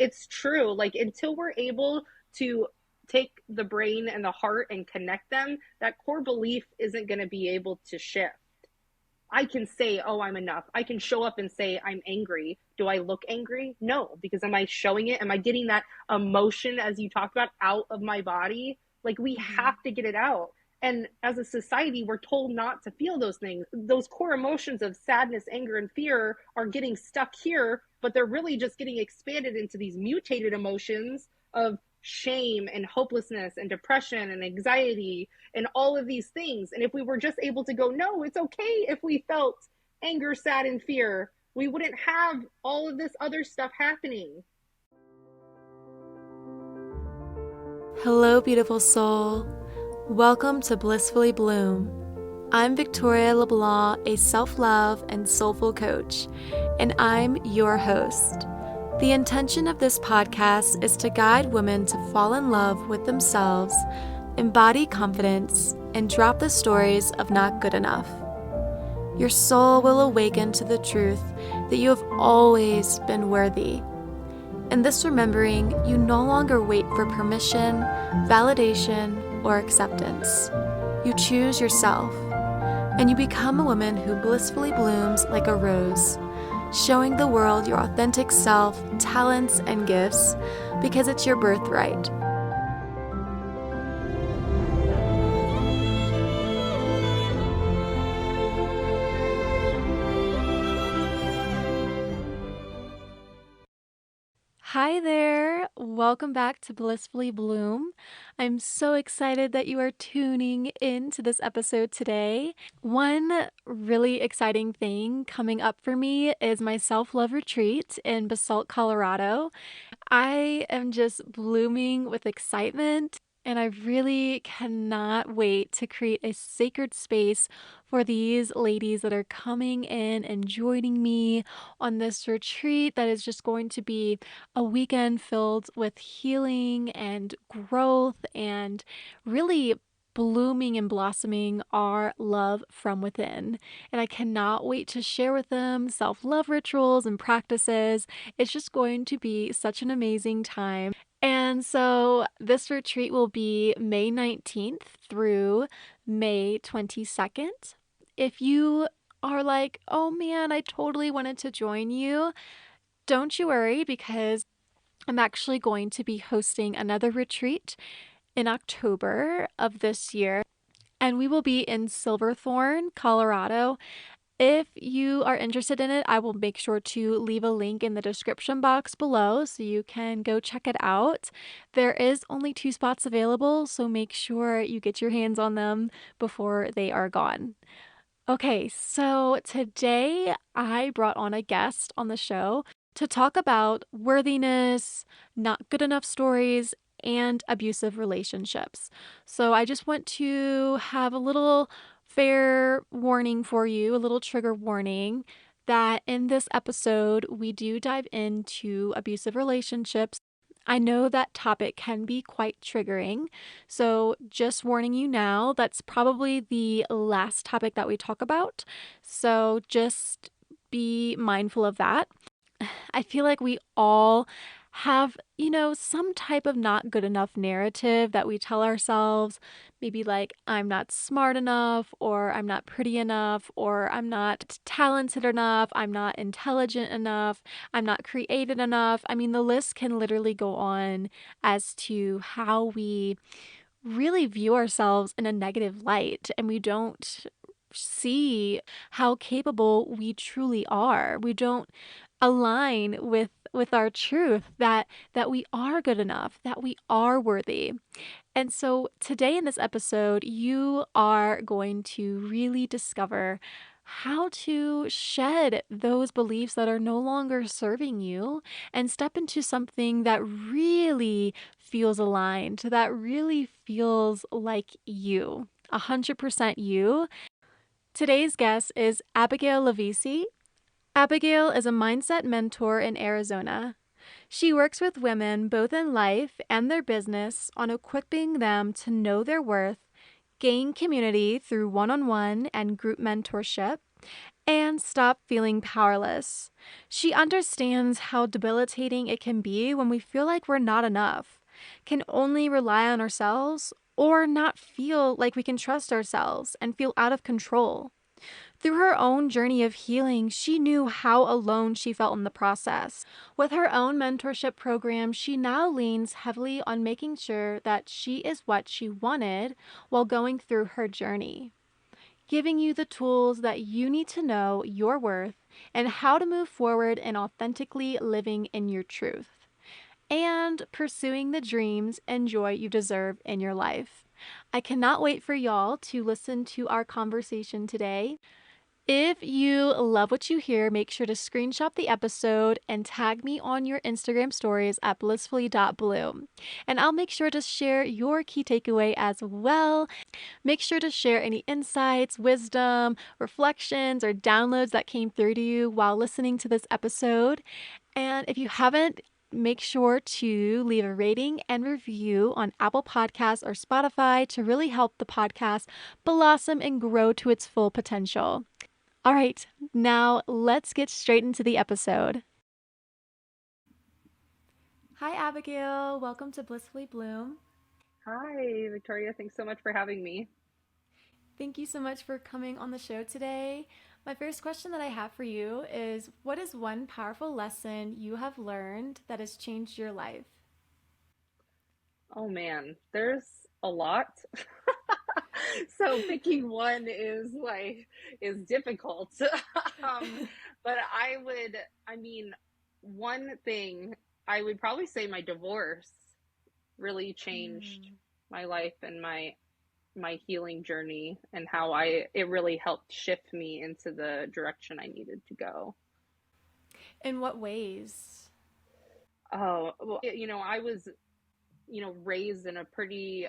it's true. Like, until we're able to take the brain and the heart and connect them, that core belief isn't going to be able to shift. I can say, oh, I'm enough. I can show up and say, I'm angry. Do I look angry? No, because am I showing it? Am I getting that emotion, as you talked about, out of my body? Like, we Mhm. have to get it out. And as a society, we're told not to feel those things. Those core emotions of sadness, anger, and fear are getting stuck here, but they're really just getting expanded into these mutated emotions of shame and hopelessness and depression and anxiety and all of these things. And if we were just able to go, no, it's okay if we felt anger, sad, and fear, we wouldn't have all of this other stuff happening. Hello, beautiful soul. Welcome to Blissfully Bloom. I'm Victoria LeBlanc, a self-love and soulful coach, and I'm your host. The intention of this podcast is to guide women to fall in love with themselves, embody confidence, and drop the stories of not good enough. Your soul will awaken to the truth that you have always been worthy. In this remembering, you no longer wait for permission, validation, or acceptance. You choose yourself, and you become a woman who blissfully blooms like a rose, showing the world your authentic self, talents, and gifts because it's your birthright. Hi there! Welcome back to Blissfully Bloom. I'm so excited that you are tuning in to this episode today. One really exciting thing coming up for me is my self-love retreat in Basalt, Colorado. I am just blooming with excitement, and I really cannot wait to create a sacred space for these ladies that are coming in and joining me on this retreat that is just going to be a weekend filled with healing and growth and really blooming and blossoming our love from within. And I cannot wait to share with them self-love rituals and practices. It's just going to be such an amazing time. And so this retreat will be May 19th through May 22nd. If you are like, oh man, I totally wanted to join you, don't you worry, because I'm actually going to be hosting another retreat in October of this year, and we will be in Silverthorne, Colorado. If you are interested in it, I will make sure to leave a link in the description box below so you can go check it out. There is only 2 spots available, so make sure you get your hands on them before they are gone. Okay, so today I brought on a guest on the show to talk about worthiness, not good enough stories, and abusive relationships. So I just want to have a little fair warning for you, a little trigger warning that in this episode we do dive into abusive relationships. I know that topic can be quite triggering, so just warning you now, that's probably the last topic that we talk about. So just be mindful of that. I feel like we all have, some type of not good enough narrative that we tell ourselves. Maybe like, I'm not smart enough, or I'm not pretty enough, or I'm not talented enough, I'm not intelligent enough, I'm not creative enough. I mean, the list can literally go on as to how we really view ourselves in a negative light, and we don't see how capable we truly are. We don't align with our truth that we are good enough, that we are worthy. And so today in this episode, you are going to really discover how to shed those beliefs that are no longer serving you and step into something that really feels aligned, that really feels like you, 100% you. Today's guest is Abigail Luvisi. Abigail is a mindset mentor in Arizona. She works with women both in life and their business on equipping them to know their worth, gain community through one-on-one and group mentorship, and stop feeling powerless. She understands how debilitating it can be when we feel like we're not enough, can only rely on ourselves, or not feel like we can trust ourselves and feel out of control. Through her own journey of healing, she knew how alone she felt in the process. With her own mentorship program, she now leans heavily on making sure that she is what she wanted while going through her journey, giving you the tools that you need to know your worth and how to move forward in authentically living in your truth and pursuing the dreams and joy you deserve in your life. I cannot wait for y'all to listen to our conversation today. If you love what you hear, make sure to screenshot the episode and tag me on your Instagram stories at blissfully.bloom. And I'll make sure to share your key takeaway as well. Make sure to share any insights, wisdom, reflections, or downloads that came through to you while listening to this episode. And if you haven't, make sure to leave a rating and review on Apple Podcasts or Spotify to really help the podcast blossom and grow to its full potential. All right, now let's get straight into the episode. Hi, Abigail. Welcome to Blissfully Bloom. Hi, Victoria. Thanks so much for having me. Thank you so much for coming on the show today. My first question that I have for you is, what is one powerful lesson you have learned that has changed your life? Oh man, there's a lot. So picking one is difficult. um, but I mean, one thing I would probably say my divorce really changed Mm. my life and my healing journey and how I it really helped shift me into the direction I needed to go. In what ways? Oh, well, I was raised in a pretty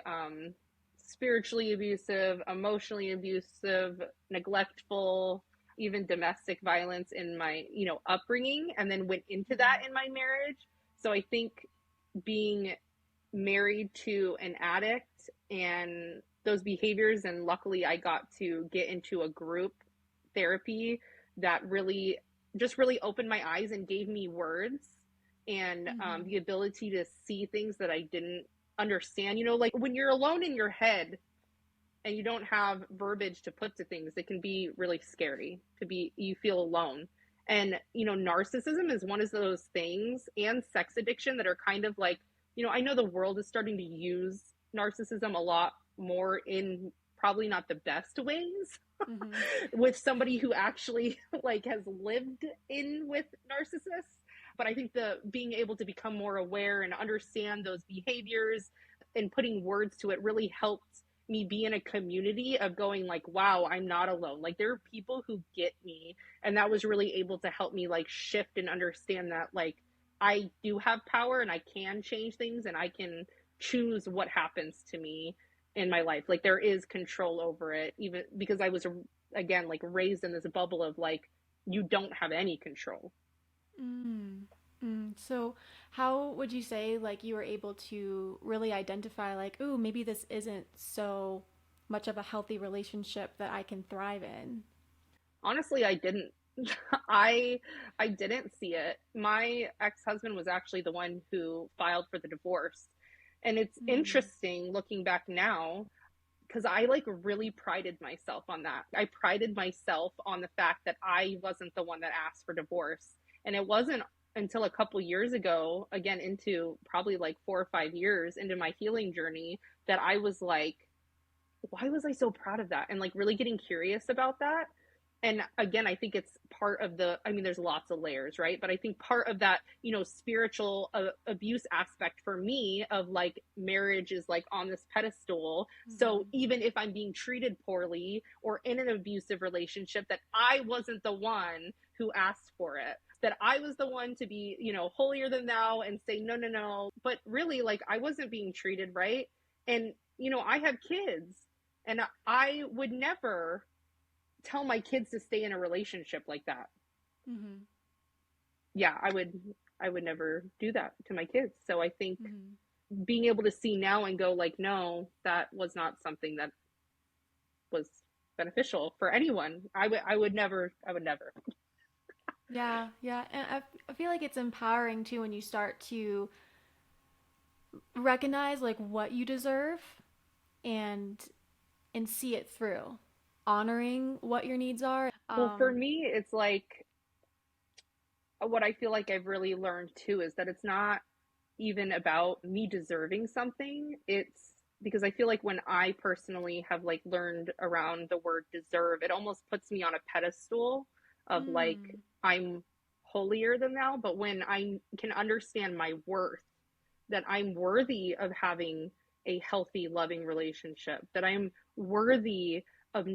spiritually abusive, emotionally abusive, neglectful, even domestic violence in my, upbringing, and then went into that Mm-hmm. in my marriage. So I think being married to an addict and those behaviors, and luckily I got to get into a group therapy that really opened my eyes and gave me words and Mm-hmm. the ability to see things that I didn't understand. Like when you're alone in your head and you don't have verbiage to put to things, it can be really scary you feel alone. And, narcissism is one of those things, and sex addiction, that are kind of like, I know the world is starting to use narcissism a lot more in probably not the best ways Mm-hmm. with somebody who actually like has lived in with narcissists. But I think the being able to become more aware and understand those behaviors and putting words to it really helped me be in a community of going like, wow, I'm not alone. Like there are people who get me. And that was really able to help me like shift and understand that like I do have power and I can change things and I can choose what happens to me in my life. Like there is control over it, even because I was again like raised in this bubble of like you don't have any control. Mm. Mm. So, how would you say like you were able to really identify like, ooh, maybe this isn't so much of a healthy relationship that I can thrive in? Honestly, I didn't. I I didn't see it. My ex-husband was actually the one who filed for the divorce. And it's Mm. interesting looking back now because I like really prided myself on that. I prided myself on the fact that I wasn't the one that asked for divorce. And it wasn't until a couple years ago, again, into probably like 4 or 5 years into my healing journey, that I was like, why was I so proud of that? And like really getting curious about that. And again, I think it's part of I mean, there's lots of layers, right? But I think part of that, spiritual abuse aspect for me of like marriage is like on this pedestal. So Mm-hmm. even if I'm being treated poorly or in an abusive relationship, that I wasn't the one who asked for it, that I was the one to be, holier than thou and say, no, no, no. But really, like, I wasn't being treated right. And, I have kids and I would never tell my kids to stay in a relationship like that. Mm-hmm. Yeah, I would never do that to my kids. So I think Mm-hmm. being able to see now and go like, no, that was not something that was beneficial for anyone. I would never. Yeah, yeah. And I feel like it's empowering too when you start to recognize like what you deserve and see it through, honoring what your needs are. Well, for me, it's like what I feel like I've really learned too is that it's not even about me deserving something. It's because I feel like when I personally have like learned around the word deserve, it almost puts me on a pedestal of like Mm, I'm holier than thou. But when I can understand my worth, that I'm worthy of having a healthy, loving relationship, that I'm worthy of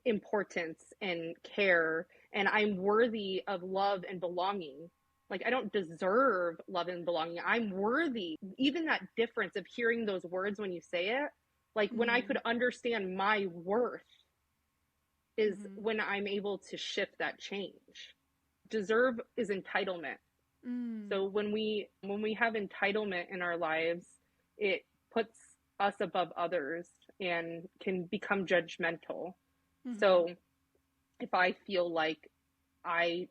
importance and care, and I'm worthy of love and belonging. Like, I don't deserve love and belonging. I'm worthy. Even that difference of hearing those words when you say it, like when I could mm, understand my worth, is mm-hmm, when I'm able to shift that change. Deserve is entitlement. mm, So when we have entitlement in our lives, it puts us above others and can become judgmental. mm-hmm, So if I feel like I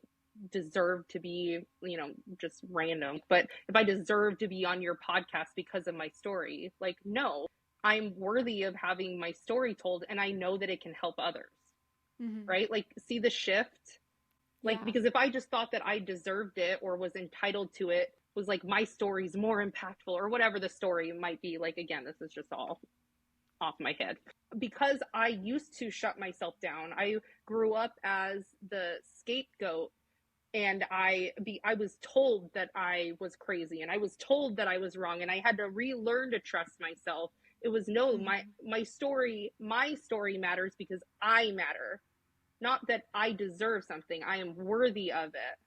deserve to be, just random, but if I deserve to be on your podcast because of my story, like, no, I'm worthy of having my story told and I know that it can help others, mm-hmm. right? Like, see the shift? Like, Yeah. because if I just thought that I deserved it or was entitled to it, was like my story's more impactful or whatever the story might be. Like, again, this is just all off my head. Because I used to shut myself down. I grew up as the scapegoat, and I was told that I was crazy and I was told that I was wrong, and I had to relearn to trust myself. It was no, my Mm-hmm. story matters because I matter. Not that I deserve something. I am worthy of it.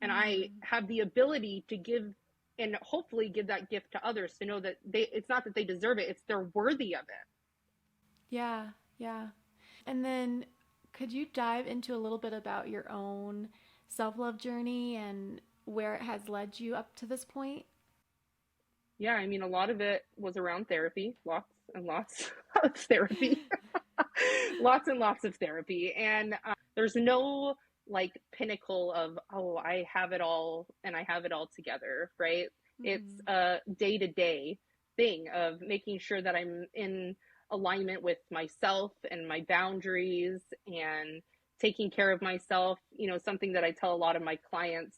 And I Mm. have the ability to give and hopefully give that gift to others to know that it's not that they deserve it, it's they're worthy of it. Yeah, yeah. And then could you dive into a little bit about your own self-love journey and where it has led you up to this point? Yeah, I mean, a lot of it was around therapy, lots and lots of therapy, lots and lots of therapy. And there's no like pinnacle of, oh, I have it all and I have it all together, right? It's Mm-hmm. a day to day thing of making sure that I'm in alignment with myself and my boundaries and taking care of myself. Something that I tell a lot of my clients,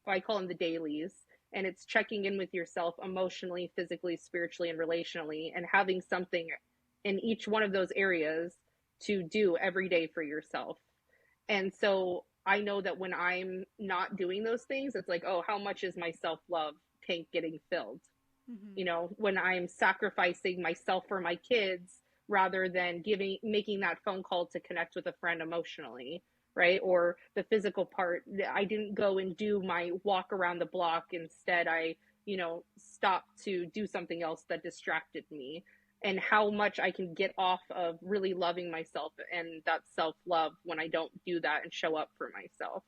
I call them the dailies, and it's checking in with yourself emotionally, physically, spiritually, and relationally, and having something in each one of those areas to do every day for yourself. And so I know that when I'm not doing those things, it's like, oh, how much is my self love tank getting filled? Mm-hmm. When I'm sacrificing myself for my kids rather than making that phone call to connect with a friend emotionally, right? Or the physical part, I didn't go and do my walk around the block. Instead, I, stopped to do something else that distracted me. And how much I can get off of really loving myself and that self love when I don't do that and show up for myself.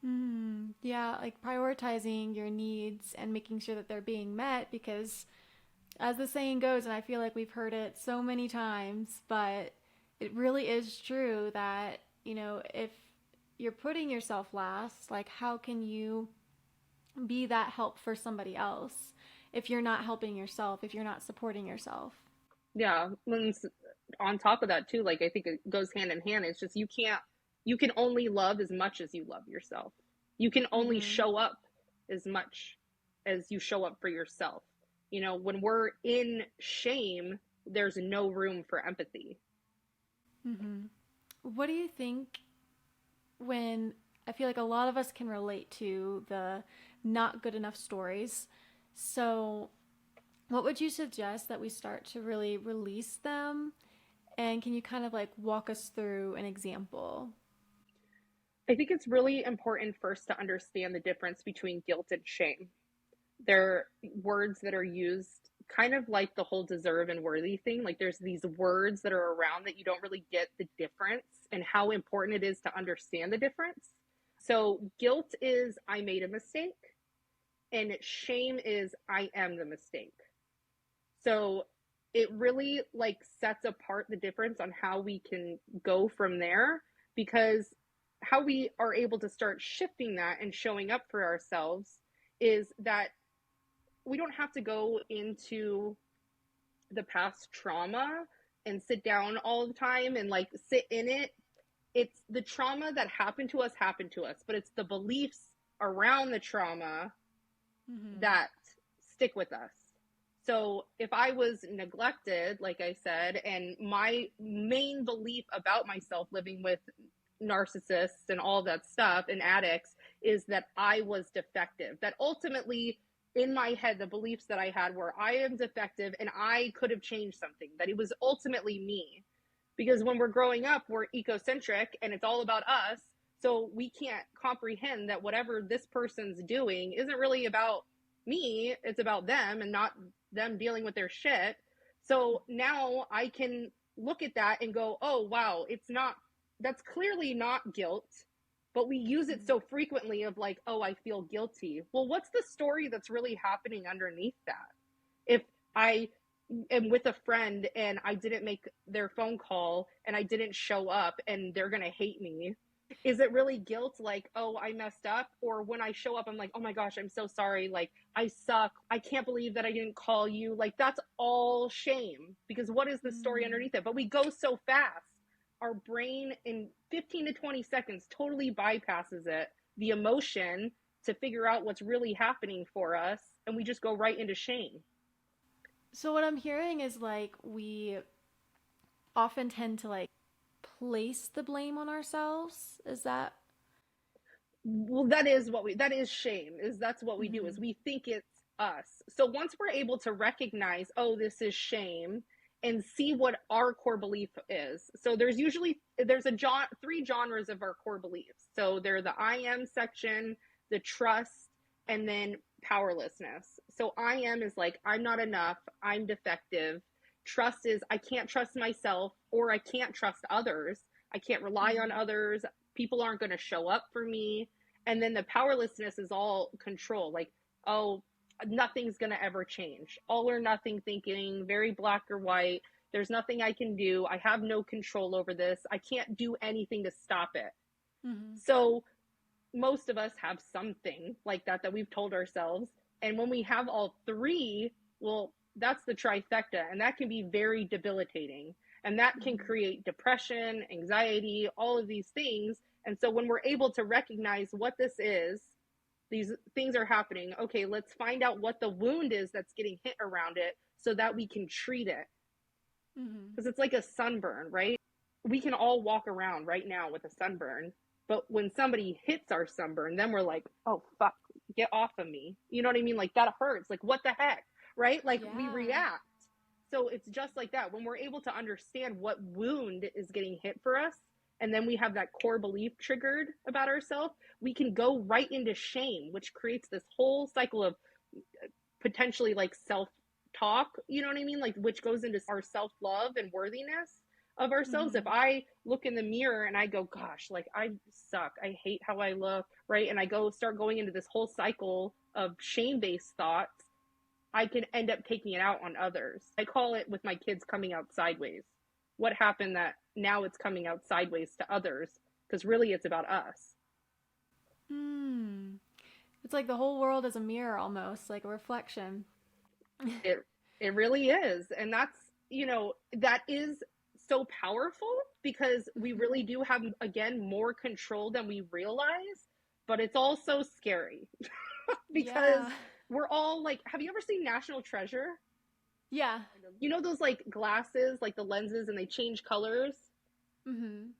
Mm, yeah, like prioritizing your needs and making sure that they're being met because, as the saying goes, and I feel like we've heard it so many times, but it really is true that, if you're putting yourself last, like how can you be that help for somebody else if you're not helping yourself, if you're not supporting yourself? Yeah. On top of that too, like, I think it goes hand in hand. It's just you can only love as much as you love yourself. You can only Mm-hmm. show up as much as you show up for yourself. When we're in shame, there's no room for empathy. Mm-hmm. What do you think when I feel like a lot of us can relate to the not good enough stories? So, what would you suggest that we start to really release them? And can you kind of like walk us through an example? I think it's really important first to understand the difference between guilt and shame. They're words that are used kind of like the whole deserve and worthy thing. Like, there's these words that are around that you don't really get the difference and how important it is to understand the difference. So guilt is I made a mistake, and shame is I am the mistake. So it really like sets apart the difference on how we can go from there, because how we are able to start shifting that and showing up for ourselves is that we don't have to go into the past trauma and sit down all the time and like sit in it. It's the trauma that happened to us, but it's the beliefs around the trauma Mm-hmm. that stick with us. So if I was neglected, like I said, and my main belief about myself living with narcissists and all that stuff and addicts is that I was defective, that ultimately in my head, the beliefs that I had were I am defective and I could have changed something, that it was ultimately me. Because when we're growing up, we're ecocentric and it's all about us. So we can't comprehend that whatever this person's doing isn't really about me, it's about them and not them dealing with their shit. So now I can look at that and go, oh, wow, it's not, that's clearly not guilt, but we use it so frequently of like, oh, I feel guilty. Well, what's the story that's really happening underneath that? If I am with a friend and I didn't make their phone call and I didn't show up and they're going to hate me, is it really guilt like, oh, I messed up? Or when I show up, I'm like, oh my gosh, I'm so sorry. Like, I suck. I can't believe that I didn't call you. Like, that's all shame, because what is the story Mm. underneath it? But we go so fast. Our brain in 15 to 20 seconds totally bypasses it, the emotion, to figure out what's really happening for us. And we just go right into shame. So what I'm hearing is like we often tend to like place the blame on ourselves. Is that? Well, that is what we, that is shame, is that's what we do, is Mm-hmm. we think it's us. So once we're able to recognize, oh, this is shame, and see what our core belief is. So there's three genres of our core beliefs. So they're the I am section, the trust, and then powerlessness. So I am is like I'm not enough, I'm defective. Trust is I can't trust myself or I can't trust others. I can't rely on Mm-hmm. others. People aren't going to show up for me. And then the powerlessness is all control, like, oh, nothing's going to ever change, all or nothing thinking, very black or white. There's nothing I can do, I have no control over this, I can't do anything to stop it. Mm-hmm. So most of us have something like that we've told ourselves. And when we have all three, well, that's the trifecta. And that can be very debilitating. And that can Mm-hmm. create depression, anxiety, all of these things. And so when we're able to recognize what this is, these things are happening. Okay, let's find out what the wound is that's getting hit around it so that we can treat it. Mm-hmm. Because it's like a sunburn, right? We can all walk around right now with a sunburn, but when somebody hits our sunburn, then we're like, oh, fuck, get off of me. You know what I mean? Like, that hurts. Like, what the heck? Right? Like, we Yeah. react. So it's just like that. When we're able to understand what wound is getting hit for us, and then we have that core belief triggered about ourselves, we can go right into shame, which creates this whole cycle of potentially like self talk, you know what I mean? Like, which goes into our self love and worthiness of ourselves. If Mm-hmm. I look in the mirror and I go, gosh, like I suck, I hate how I look, right? And I start going into this whole cycle of shame based thoughts, I can end up taking it out on others. I call it with my kids coming out sideways. What happened that now it's coming out sideways to others? Because really it's about us. Mm. It's like the whole world is a mirror almost, like a reflection. It it really is. And that's, that is so powerful, because we Mm-hmm. really do have, again, more control than we realize, but it's also scary because Yeah. we're all like, have you ever seen National Treasure? Yeah. You know those like glasses, like the lenses, and they change colors? Mm-hmm.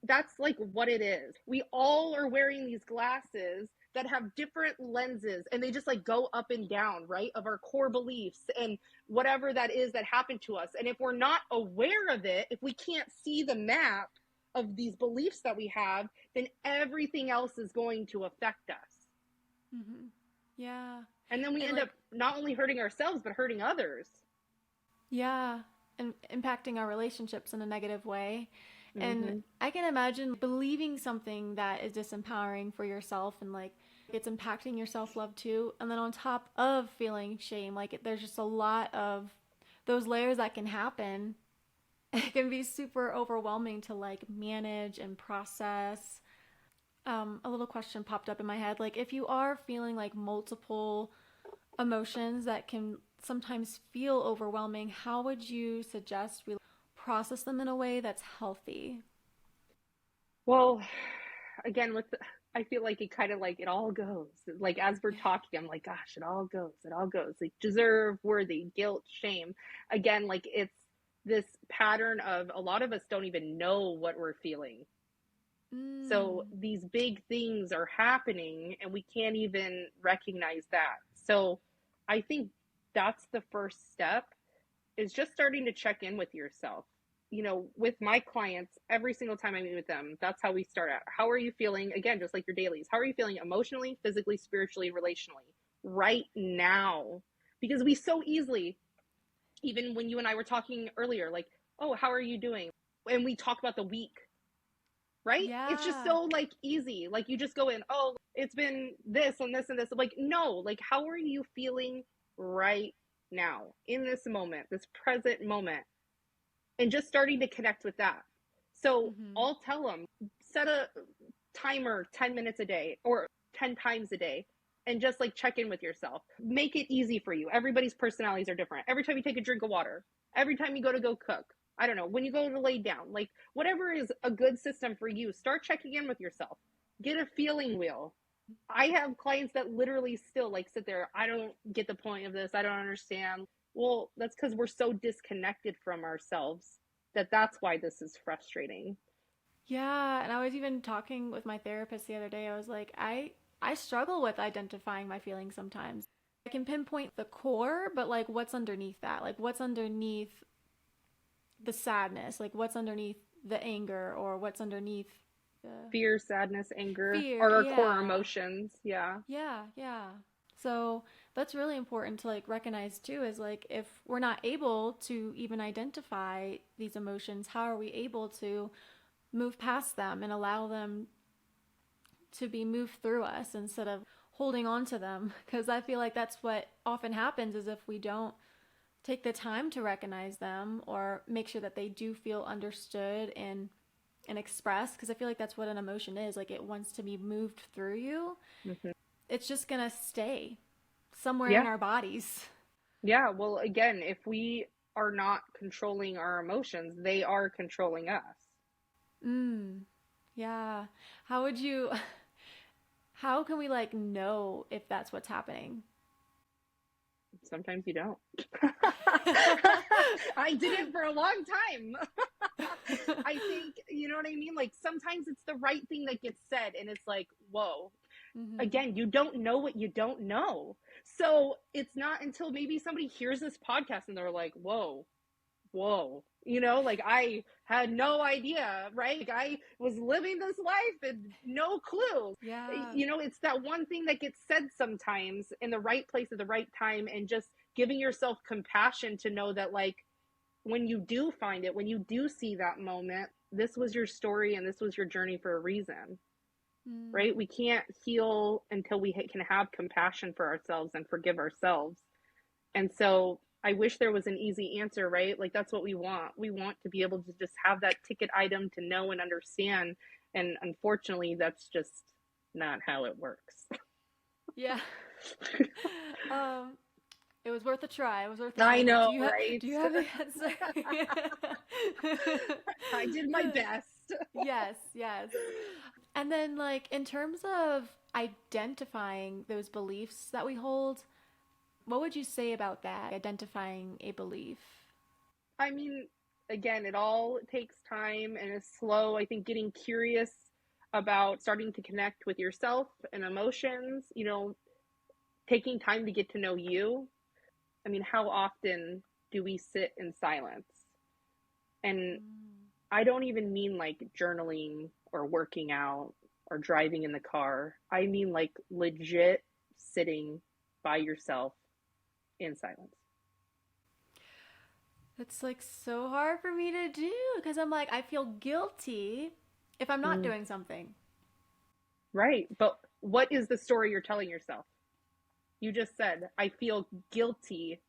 That's like what it is. We all are wearing these glasses that have different lenses, and they just like go up and down, right? Of our core beliefs and whatever that is that happened to us. And if we're not aware of it, if we can't see the map of these beliefs that we have, then everything else is going to affect us. Mm-hmm. Yeah. And then we And end up like, not only hurting ourselves, but hurting others. yeah, and impacting our relationships in a negative way. And Mm-hmm. I can imagine believing something that is disempowering for yourself and like it's impacting your self love too. And then on top of feeling shame, like there's just a lot of those layers that can happen, it can be super overwhelming to like manage and process. A little question popped up in my head. Like, if you are feeling like multiple emotions that can sometimes feel overwhelming, how would you suggest we process them in a way that's healthy? Well, again, I feel like it kind of like it all goes. Like as we're talking, I'm like, gosh, it all goes. It all goes. Like deserve, worthy, guilt, shame. Again, like it's this pattern of a lot of us don't even know what we're feeling. So Mm. these big things are happening and we can't even recognize that. So I think that's the first step, is just starting to check in with yourself. With my clients, every single time I meet with them, that's how we start out. How are you feeling? Again, just like your dailies. How are you feeling emotionally, physically, spiritually, relationally right now? Because we so easily, even when you and I were talking earlier, like, oh, how are you doing? And we talk about the week, right? It's just Yeah. so like easy. Like you just go in, oh, it's been this and this and this. Like, no, like, how are you feeling right now in this moment, this present moment? And just starting to connect with that. So Mm-hmm. I'll tell them, set a timer 10 minutes a day or 10 times a day, and just like check in with yourself. Make it easy for you. Everybody's personalities are different. Every time you take a drink of water, every time you go cook, I don't know, when you go to lay down, like whatever is a good system for you, start checking in with yourself. Get a feeling wheel. I have clients that literally still like sit there. I don't get the point of this. I don't understand. Well, that's because we're so disconnected from ourselves that's why this is frustrating. Yeah, and I was even talking with my therapist the other day. I was like, I struggle with identifying my feelings sometimes. I can pinpoint the core, but like what's underneath that? Like what's underneath the sadness? Like what's underneath the anger or what's underneath the Fear, sadness, anger fear? are our core Yeah. emotions. Yeah. Yeah, yeah. So that's really important to like recognize too, is like if we're not able to even identify these emotions, how are we able to move past them and allow them to be moved through us instead of holding on to them? Because I feel like that's what often happens, is if we don't take the time to recognize them or make sure that they do feel understood and expressed, because I feel like that's what an emotion is. Like it wants to be moved through you. Hmm. It's just gonna stay somewhere in Yeah. our bodies. Yeah. Well, again, if we are not controlling our emotions, they are controlling us. Mm. Yeah. How would you how can we like know if that's what's happening? Sometimes you don't. I didn't for a long time. I think, you know what I mean? Like sometimes it's the right thing that gets said, and it's like, whoa, Mm-hmm. again, you don't know what you don't know. So it's not until maybe somebody hears this podcast and they're like, whoa, like I had no idea, right? Like I was living this life and no clue. Yeah. It's that one thing that gets said sometimes in the right place at the right time, and just giving yourself compassion to know that, like, when you do find it, when you do see that moment, this was your story and this was your journey for a reason, right? Mm. We can't heal until we can have compassion for ourselves and forgive ourselves. And so I wish there was an easy answer, right? Like that's what we want. We want to be able to just have that ticket item to know and understand. And unfortunately, that's just not how it works. Yeah. Um, it was worth a try. It was worth a I try. But know, do you have right? do you have the answer? I did my best. Yes, yes. And then like in terms of identifying those beliefs that we hold, what would you say about that? Identifying a belief? I mean, again, it all takes time and is slow. I think getting curious about starting to connect with yourself and emotions, taking time to get to know you. I mean, how often do we sit in silence? And Mm. I don't even mean like journaling or working out or driving in the car. I mean like legit sitting by yourself in silence. It's like so hard for me to do because I'm like, I feel guilty if I'm not Mm, doing something. right. But what is the story you're telling yourself? You just said, I feel guilty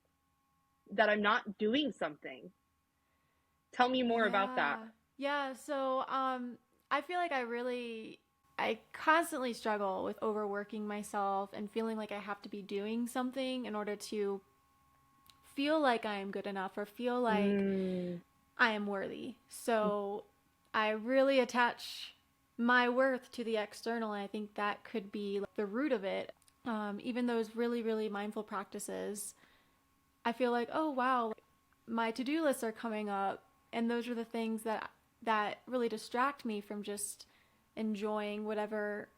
that I'm not doing something. Tell me more about that. Yeah. Yeah, so I feel like I constantly struggle with overworking myself and feeling like I have to be doing something in order to feel like I am good enough or feel like Mm, I am worthy. So I really attach my worth to the external, and I think that could be the root of it. Even those really, really mindful practices, I feel like, oh wow, my to-do lists are coming up, and those are the things that really distract me from just enjoying whatever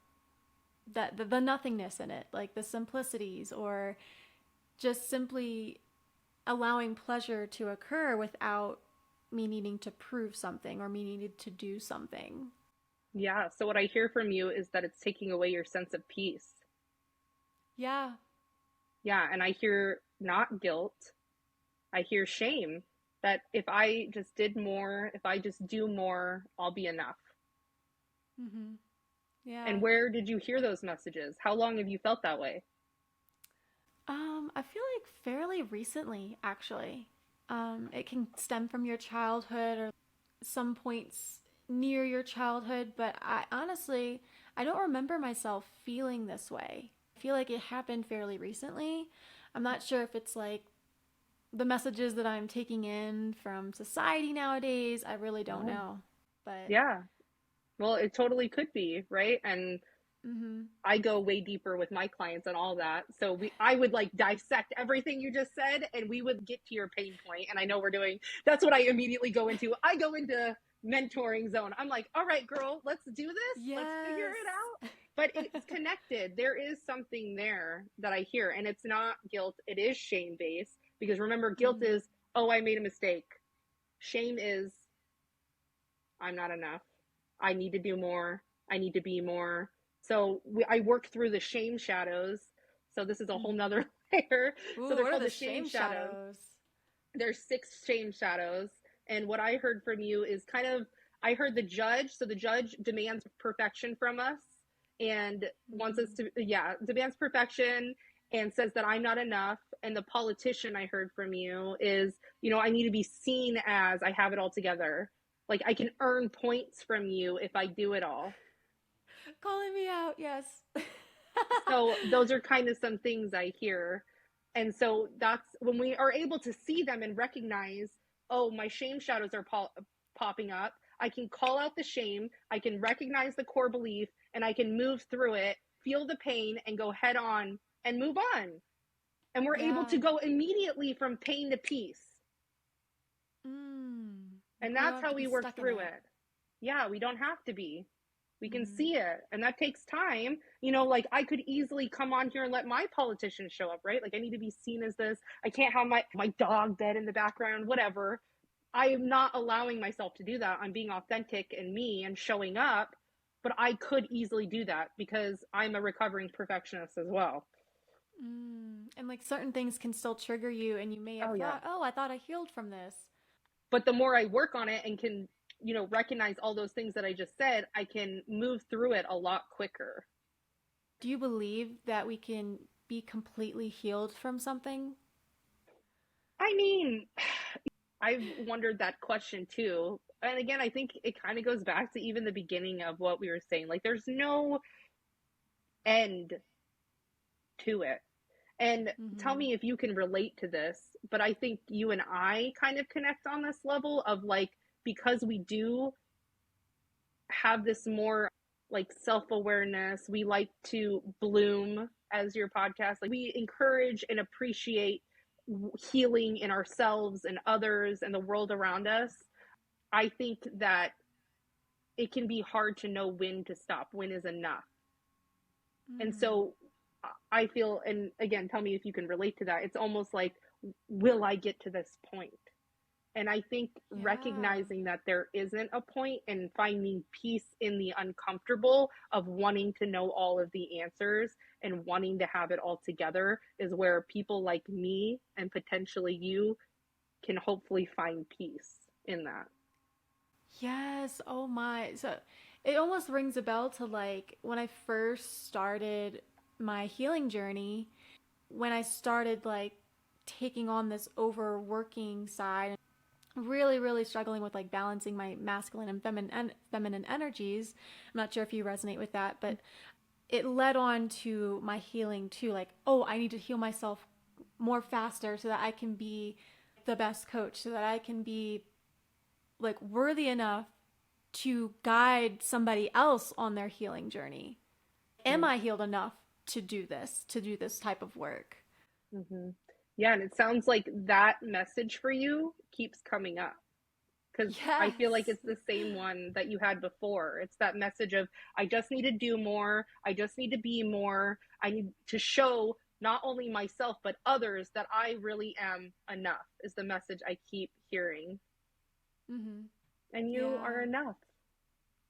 that the nothingness in it, like the simplicities, or just simply allowing pleasure to occur without me needing to prove something or me needing to do something. yeah. So what I hear from you is that it's taking away your sense of peace. Yeah. Yeah. And I hear not guilt. I hear shame that if I just did more, if I just do more, I'll be enough. Mm-hmm. And Yeah. where did you hear those messages? How long have you felt that way? I feel like fairly recently, actually. It can stem from your childhood or some points near your childhood, but I honestly, I don't remember myself feeling this way. I feel like it happened fairly recently. I'm not sure if it's like the messages that I'm taking in from society nowadays. I really don't Oh, know. But yeah. Well, it totally could be, right? And mhm. I go way deeper with my clients and all that. So I would like dissect everything you just said and we would get to your pain point. And I know we're doing, that's what I immediately go into. I go into mentoring zone. I'm like, all right, girl, let's do this. Let's figure Yes. it out. But it's connected. There is something there that I hear, and it's not guilt. It is shame based because remember, guilt Mhm. is, oh, I made a mistake. Shame is, I'm not enough. I need to do more. I need to be more. So I work through the shame shadows. So this is a whole Mhm. nother layer. So Ooh, they're what are called the the shame shame shadows. shadows? There's 6 shame shadows. And what I heard from you is kind of, I heard the judge. So the judge demands perfection from us and wants us Mhm. to, yeah, demands perfection and says that I'm not enough. And the politician I heard from you is, I need to be seen as I have it all together. Like I can earn points from you if I do it all. Calling me out, yes. So those are kind of some things I hear. And so that's when we are able to see them and recognize, oh, my shame shadows are popping up. I can call out the shame, I can recognize the core belief, and I can move through it, feel the pain, and go head on and move on. And we're able to Yeah. go immediately from pain to peace. Like And we don't that's have how to be we work stuck in through it. it. Yeah, we don't have to be. We can Mm. see it. And that takes time. Like I could easily come on here and let my politicians show up, right? Like I need to be seen as this. I can't have my dog dead in the background, whatever. I am not allowing myself to do that. I'm being authentic and me and showing up. But I could easily do that because I'm a recovering perfectionist as well. And like certain things can still trigger you, and you may have Oh, yeah. thought, oh, I thought I healed from this. But the more I work on it and can, recognize all those things that I just said, I can move through it a lot quicker. Do you believe that we can be completely healed from something? I mean, I've wondered that question too. And again, I think it kind of goes back to even the beginning of what we were saying. Like, there's no end to it. And tell Mm-hmm. me if you can relate to this, but I think you and I kind of connect on this level of like, because we do have this more like self awareness, we like to bloom as your podcast. Like, we encourage and appreciate healing in ourselves and others and the world around us. I think that it can be hard to know when to stop, when is enough. And Mm. so I feel, and again, tell me if you can relate to that. It's almost like, will I get to this point? And I think Yeah. recognizing that there isn't a point and finding peace in the uncomfortable of wanting to know all of the answers and wanting to have it all together is where people like me and potentially you can hopefully find peace in that. Yes. Oh my. So it almost rings a bell to like when I first started my healing journey, when I started like taking on this overworking side, really, really struggling with like balancing my masculine and feminine energies. I'm not sure if you resonate with that, but it led on to my healing too. Like, oh, I need to heal myself more faster so that I can be the best coach, so that I can be like worthy enough to guide somebody else on their healing journey. Am I healed enough to do this type of work? Mm-hmm. Yeah, and it sounds like that message for you keeps coming up, because I feel like Yes. it's the same one that you had before. It's that message of, I just need to do more. I just need to be more. I need to show not only myself, but others that I really am enough, is the message I keep hearing. Mm-hmm. And you are Yeah. enough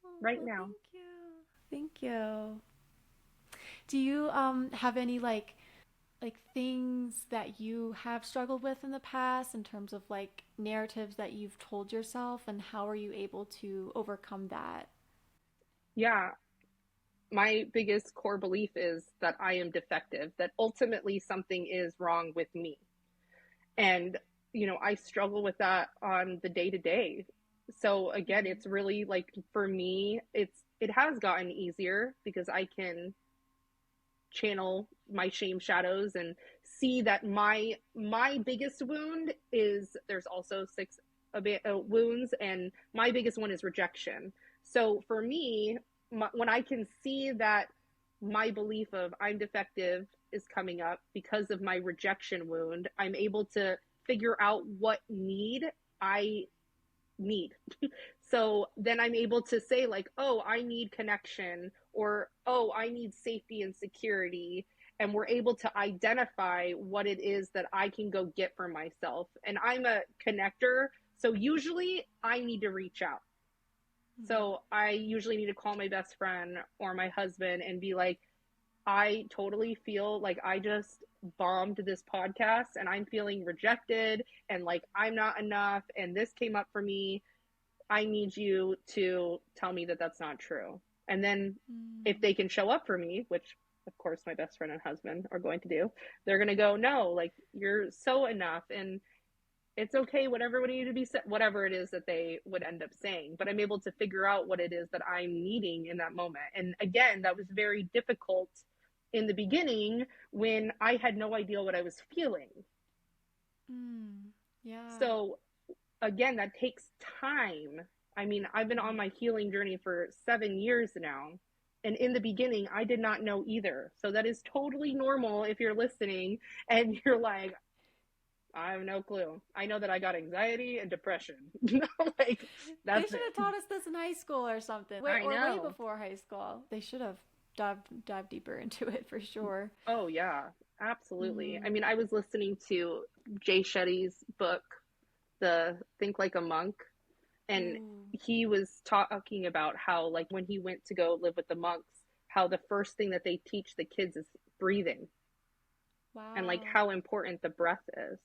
Oh, right well, now. thank you. Thank you. Do you have any like things that you have struggled with in the past in terms of like narratives that you've told yourself, and how are you able to overcome that? Yeah, my biggest core belief is that I am defective, that ultimately something is wrong with me. And, I struggle with that on the day to day. So again, Mm-hmm. it's really like, for me, it has gotten easier because I can channel my shame shadows and see that my biggest wound is, there's also six wounds, and my biggest one is rejection. So for me, when I can see that my belief of I'm defective is coming up because of my rejection wound, I'm able to figure out what I need. So then I'm able to say, like, oh, I need connection, or oh, I need safety and security. And we're able to identify what it is that I can go get for myself. And I'm a connector. So usually I need to reach out. Mm-hmm. So I usually need to call my best friend or my husband and be like, I totally feel like I just bombed this podcast and I'm feeling rejected and like I'm not enough. And this came up for me. I need you to tell me that that's not true. And then if Mm-hmm. they can show up for me, which of course my best friend and husband are going to do, they're going to go, no, like you're so enough. And it's okay, whatever would need to be said, whatever it is that they would end up saying. But I'm able to figure out what it is that I'm needing in that moment. And again, that was very difficult in the beginning when I had no idea what I was feeling. Mm. Yeah. So again, that takes time. I mean, I've been on Mm-hmm. my healing journey for 7 years now. And in the beginning, I did not know either. So that is totally normal if you're listening and you're like, I have no clue. I know that I got anxiety and depression. Like, They that's should have it. taught us this in high school or something, I or way know. before high school. They should have dived deeper into it for sure. Oh, yeah, absolutely. I Mm-hmm. mean, I was listening to Jay Shetty's book, The Think Like a Monk, and Ooh. he was talking about how, like, when he went to go live with the monks, how the first thing that they teach the kids is breathing, and like Wow. how important the breath is.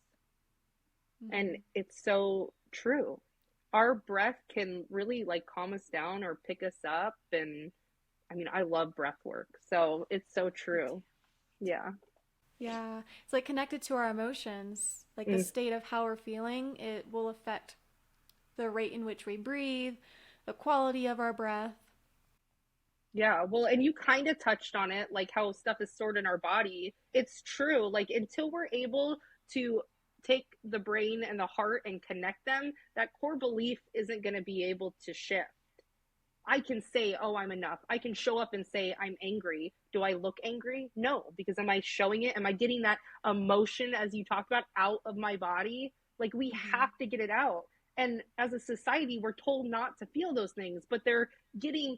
And Mm-hmm. it's so true. Our breath can really like calm us down or pick us up. And I mean, I love breath work, so it's so Me too. true. Yeah. Yeah, it's like connected to our emotions. Like the Mm. state of how we're feeling, it will affect the rate in which we breathe, the quality of our breath. Yeah, well, and you kind of touched on it, like how stuff is stored in our body. It's true. Like, until we're able to take the brain and the heart and connect them, that core belief isn't going to be able to shift. I can say, oh, I'm enough. I can show up and say, I'm angry. Do I look angry? No, because am I showing it? Am I getting that emotion, as you talked about, out of my body? Like, we Mm-hmm. have to get it out. And as a society, we're told not to feel those things, but they're getting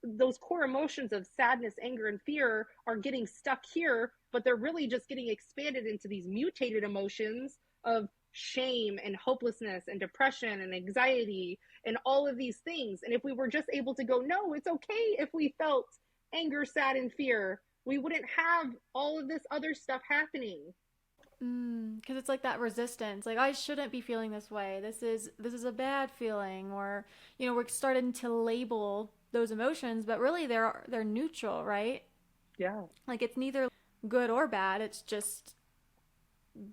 those core emotions of sadness, anger, and fear are getting stuck here, but they're really just getting expanded into these mutated emotions of shame and hopelessness and depression and anxiety and all of these things. And if we were just able to go, no, it's okay if we felt anger, sad, and fear, we wouldn't have all of this other stuff happening. Because it's like that resistance. Like I shouldn't be feeling this way. This is a bad feeling, or we're starting to label those emotions, but really they're neutral, right? Yeah. Like it's neither good or bad. It's just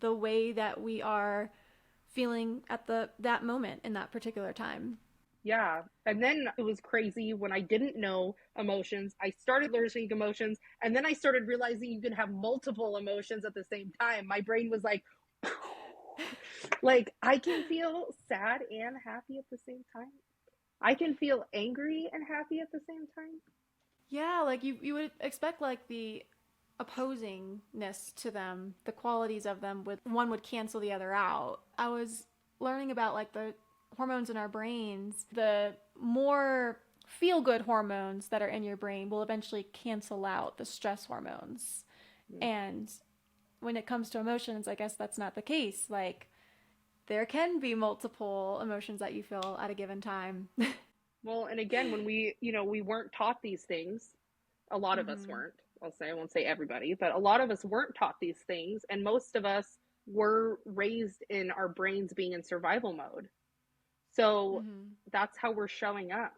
the way that we are feeling at that moment in that particular time. Yeah. And then it was crazy when I didn't know emotions. I started learning emotions, and then I started realizing you can have multiple emotions at the same time. My brain was like I can feel sad and happy at the same time. I can feel angry and happy at the same time. Yeah, like you would expect like the opposingness to them, the qualities of them would one would cancel the other out. I was learning about like the hormones in our brains. The more feel good hormones that are in your brain will eventually cancel out the stress hormones. And when it comes to emotions, I guess that's not the case. Like there can be multiple emotions that you feel at a given time. Well, and again, when we weren't taught these things, a lot of us Mm-hmm. weren't. I won't say everybody, but a lot of us weren't taught these things. And most of us were raised in our brains being in survival mode. So Mm-hmm. that's how we're showing up.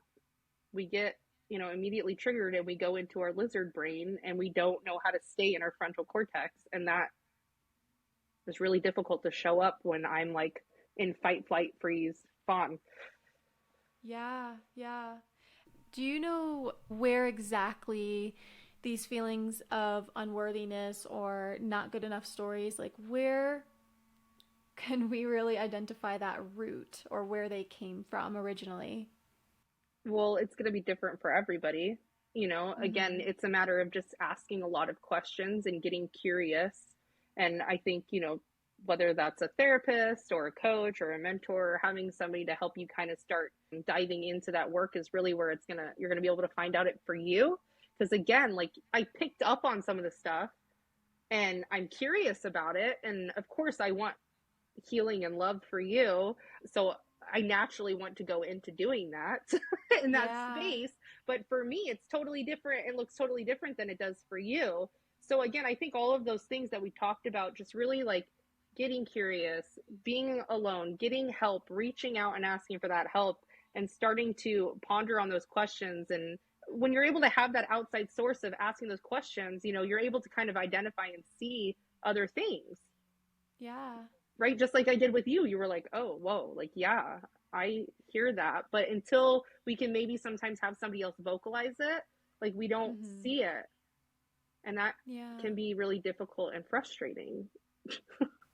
We get, immediately triggered and we go into our lizard brain and we don't know how to stay in our frontal cortex. And that is really difficult to show up when I'm like in fight, flight, freeze, fawn. Yeah, yeah. Do you know where exactly these feelings of unworthiness or not good enough stories, like where can we really identify that root or where they came from originally? Well, it's going to be different for everybody. Again, Mm-hmm. it's a matter of just asking a lot of questions and getting curious. And I think, whether that's a therapist or a coach or a mentor, or having somebody to help you kind of start diving into that work is really where you're going to be able to find out it for you. Because again, like I picked up on some of the stuff and I'm curious about it. And of course, I want healing and love for you. So I naturally want to go into doing that in that Yeah. space. But for me, it's totally different. It looks totally different than it does for you. So again, I think all of those things that we talked about, just really like getting curious, being alone, getting help, reaching out and asking for that help, and starting to ponder on those questions. And when you're able to have that outside source of asking those questions, you're able to kind of identify and see other things, Yeah. right? Just like I did with you. You were like, oh, whoa, like, yeah, I hear that. But until we can maybe sometimes have somebody else vocalize it, like we don't Mm-hmm. see it. And that Yeah. can be really difficult and frustrating.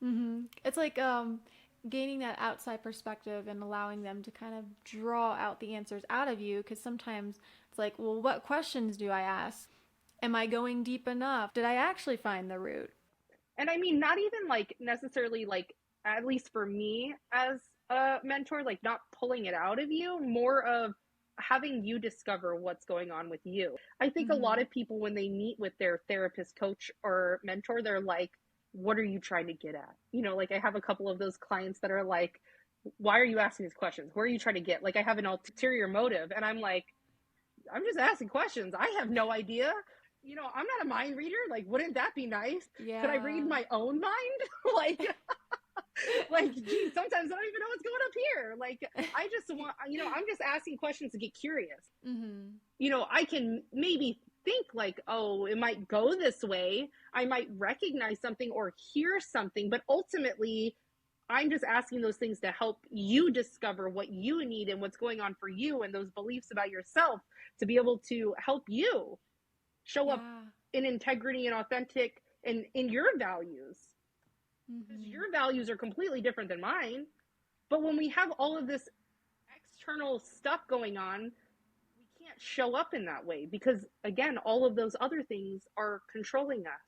Mm-hmm. It's like gaining that outside perspective and allowing them to kind of draw out the answers out of you because sometimes it's like, well, what questions do I ask? Am I going deep enough? Did I actually find the root? And I mean, not even like necessarily like, at least for me as a mentor, like not pulling it out of you, more of having you discover what's going on with you. I think a lot Mm-hmm. of people, when they meet with their therapist, coach, or mentor, they're like, what are you trying to get at? Like I have a couple of those clients that are like, why are you asking these questions? Where are you trying to get? Like I have an ulterior motive. And I'm like, I'm just asking questions. I have no idea. I'm not a mind reader. Like, wouldn't that be nice? Could I read Yeah. my own mind? like, geez, sometimes I don't even know what's going up here. Like, I just want, I'm just asking questions to get curious. Mm-hmm. I can maybe think like, oh, it might go this way. I might recognize something or hear something, but ultimately, I'm just asking those things to help you discover what you need and what's going on for you and those beliefs about yourself to be able to help you show up Yeah. in integrity and authentic and in your values. Because Mm-hmm. your values are completely different than mine. But when we have all of this external stuff going on, we can't show up in that way because, again, all of those other things are controlling us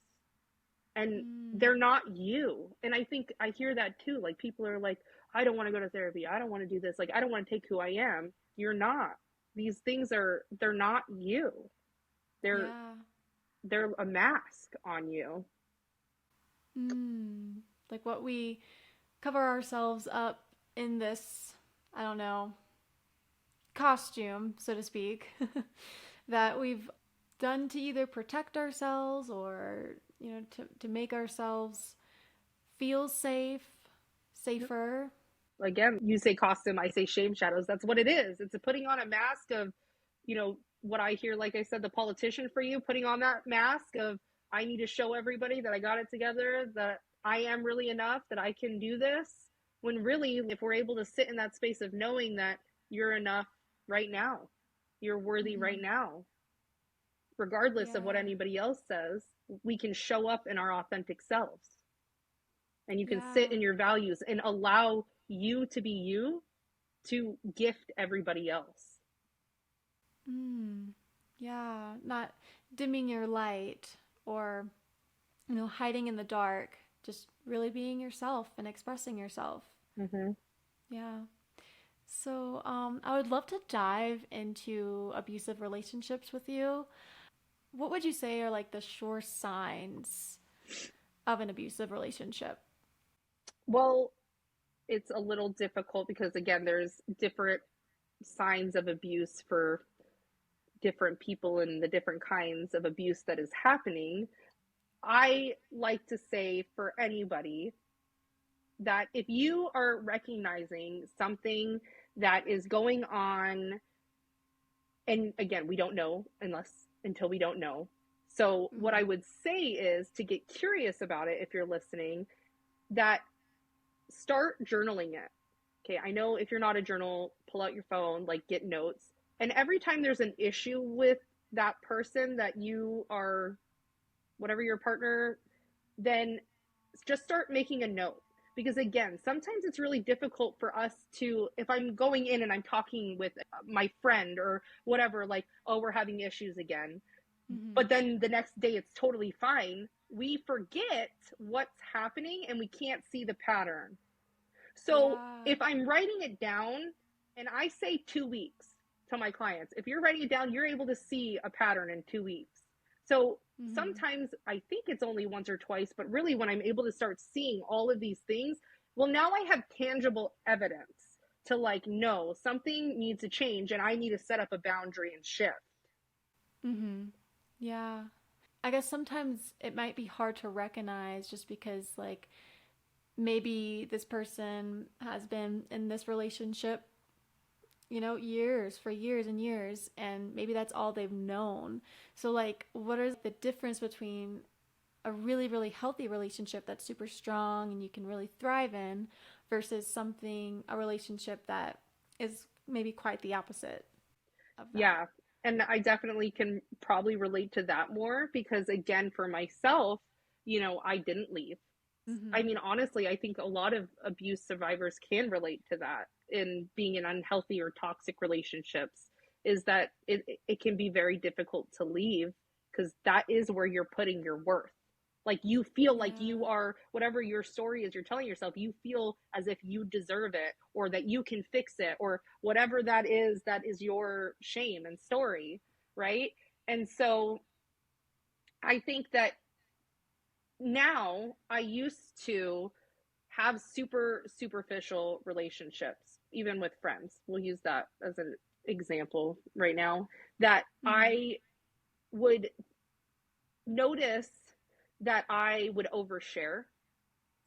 and Mm. they're not you. And I think I hear that too. Like people are like, I don't want to go to therapy. I don't want to do this. Like, I don't want to take who I am. You're not. These things they're not you. They're, Yeah. they're a mask on you. Mm. Like what we cover ourselves up in this, I don't know, costume, so to speak, that we've done to either protect ourselves or, to make ourselves feel safe, safer. Again, you say costume, I say shame shadows. That's what it is. It's a putting on a mask of, what I hear, like I said, the politician for you, putting on that mask of, I need to show everybody that I got it together, that I am really enough, that I can do this. When really, if we're able to sit in that space of knowing that you're enough right now, you're worthy right Mm-hmm. now, regardless of what Yeah. anybody else says, we can show up in our authentic selves. And you can sit Yeah. in your values and allow you to be you, to gift everybody else. Mm. Yeah. Not dimming your light or, hiding in the dark. Just really being yourself and expressing yourself. Mm-hmm. Yeah. So, I would love to dive into abusive relationships with you. What would you say are like the sure signs of an abusive relationship? Well, it's a little difficult because, again, there's different signs of abuse for different people and the different kinds of abuse that is happening. I like to say for anybody that if you are recognizing something that is going on, and again, we don't know until we don't know. So, what I Mm-hmm. would say is to get curious about it if you're listening, that start journaling it. Okay, I know if you're not a journal, pull out your phone, like get notes. And every time there's an issue with that person that you are, whatever your partner, then just start making a note. Because again, sometimes it's really difficult for us to, if I'm going in and I'm talking with my friend or whatever, like, oh, we're having issues again. Mm-hmm. But then the next day it's totally fine. We forget what's happening and we can't see the pattern. So Yeah. if I'm writing it down and I say 2 weeks to my clients, if you're writing it down, you're able to see a pattern in 2 weeks. So Mm-hmm. sometimes I think it's only once or twice, but really when I'm able to start seeing all of these things, well, now I have tangible evidence to like, no, something needs to change and I need to set up a boundary and shift. Mm-hmm. Yeah. I guess sometimes it might be hard to recognize just because, like, maybe this person has been in this relationship, years, for years and years, and maybe that's all they've known. So, like, what is the difference between a really, really healthy relationship that's super strong and you can really thrive in versus a relationship that is maybe quite the opposite of that? Yeah. And I definitely can probably relate to that more because, again, for myself, I didn't leave. I Mm-hmm. mean, honestly, I think a lot of abuse survivors can relate to that in being in unhealthy or toxic relationships, is that it can be very difficult to leave because that is where you're putting your worth. Like you feel like you Yeah. are, whatever your story is you're telling yourself, you feel as if you deserve it or that you can fix it or whatever that is your shame and story, right? And so I think that now I used to have super superficial relationships, even with friends. We'll use that as an example right now. That Mm-hmm. I would notice that I would overshare.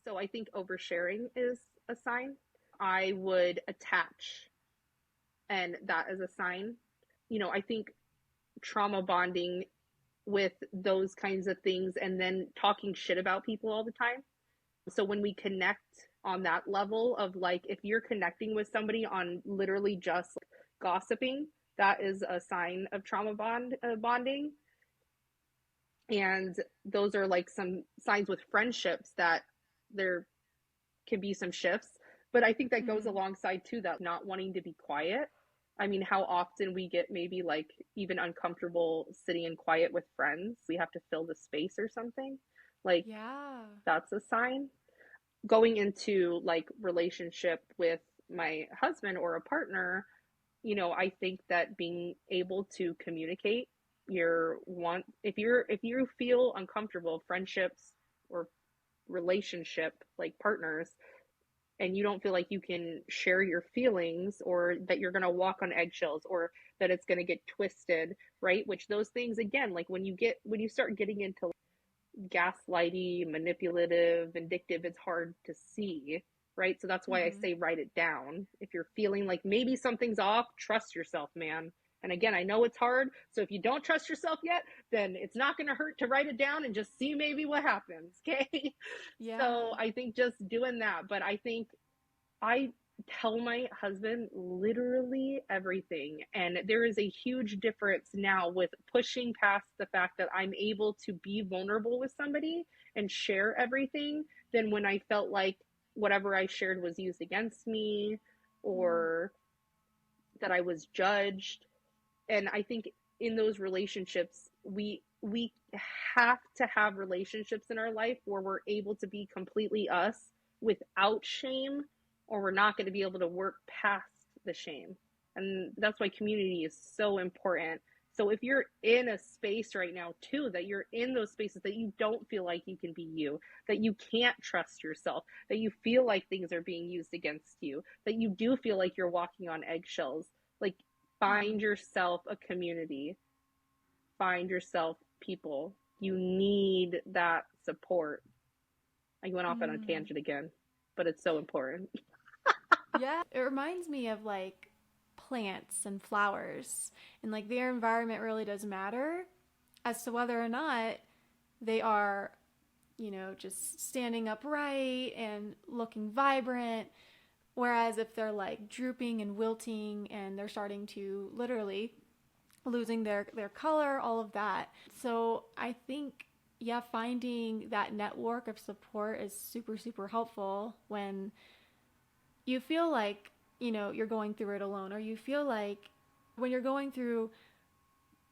So I think oversharing is a sign. I would attach, and that is a sign. I think trauma bonding with those kinds of things and then talking shit about people all the time. So when we connect on that level of like, if you're connecting with somebody on literally just like gossiping, that is a sign of bonding. And those are like some signs with friendships that there can be some shifts. But I think that goes Mm-hmm. alongside too, that not wanting to be quiet. I mean, how often we get maybe like even uncomfortable sitting in quiet with friends. We have to fill the space or something. Like Yeah. that's a sign. Going into like relationship with my husband or a partner, I think that being able to communicate your want, if you feel uncomfortable, friendships or relationship like partners, and you don't feel like you can share your feelings or that you're going to walk on eggshells or that it's going to get twisted, right? Which those things, again, like when you start getting into gaslighty, manipulative, vindictive, it's hard to see, right? So that's why I Mm-hmm. say write it down. If you're feeling like maybe something's off, trust yourself, man, And again, I know it's hard. So if you don't trust yourself yet, then it's not going to hurt to write it down and just see maybe what happens. Okay. So Yeah. I think just doing that. But I think I tell my husband literally everything. And there is a huge difference now with pushing past the fact that I'm able to be vulnerable with somebody and share everything than when I felt like whatever I shared was used against me Mm. or that I was judged. And I think in those relationships, we have to have relationships in our life where we're able to be completely us without shame, or we're not going to be able to work past the shame. And that's why community is so important. So if you're in a space right now too, that you're in those spaces that you don't feel like you can be you, that you can't trust yourself, that you feel like things are being used against you, that you do feel like you're walking on eggshells, like, Mm. find yourself a community, find yourself people. You need that support. I went off on a Mm. tangent again, but it's so important. Yeah, it reminds me of like plants and flowers, and like their environment really does matter as to whether or not they are, just standing upright and looking vibrant. Whereas if they're like drooping and wilting and they're starting to literally losing their color, all of that. So I think, yeah, finding that network of support is super, super helpful when you feel like, you're going through it alone, or you feel like when you're going through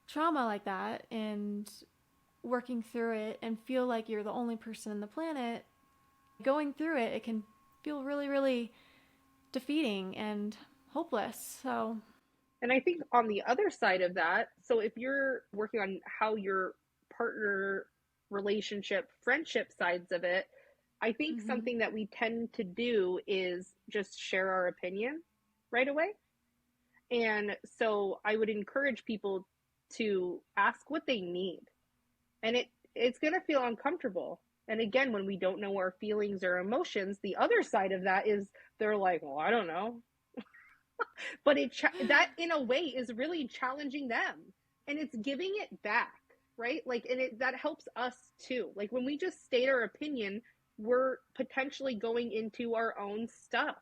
trauma like that and working through it and feel like you're the only person on the planet going through it, it can feel really, really defeating and hopeless. So, And I think on the other side of that, so if you're working on how your partner relationship, friendship sides of it, I think mm-hmm. something that we tend to do is just share our opinion right away. And so I would encourage people to ask what they need. And it's going to feel uncomfortable. And again, when we don't know our feelings or emotions, the other side of that is they're like, well, I don't know. But that in a way is really challenging them, and it's giving it back, right? Like, and that helps us too. Like when we just state our opinion, we're potentially going into our own stuff.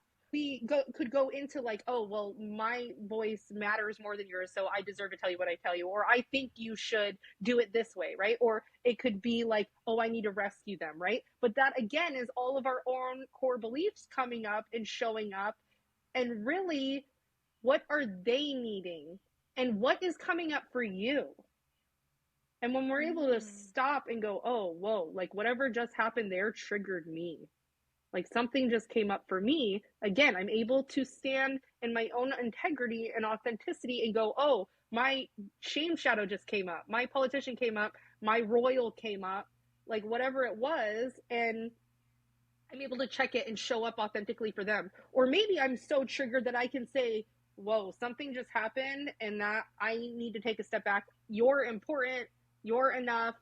Could go into like, oh well, my voice matters more than yours, so I deserve to tell you what I tell you, or I think you should do it this way, right? Or it could be like, oh, I need to rescue them, right? But that again is all of our own core beliefs coming up and showing up. And really, what are they needing? And what is coming up for you? And when we're able to Mm. stop and go, oh, whoa, like whatever just happened there triggered me. Like something just came up for me. Again, I'm able to stand in my own integrity and authenticity and go, oh, my shame shadow just came up. My politician came up. My royal came up. Like whatever it was. And I'm able to check it and show up authentically for them. Or maybe I'm so triggered that I can say, whoa, something just happened and that I need to take a step back. You're important. You're enough.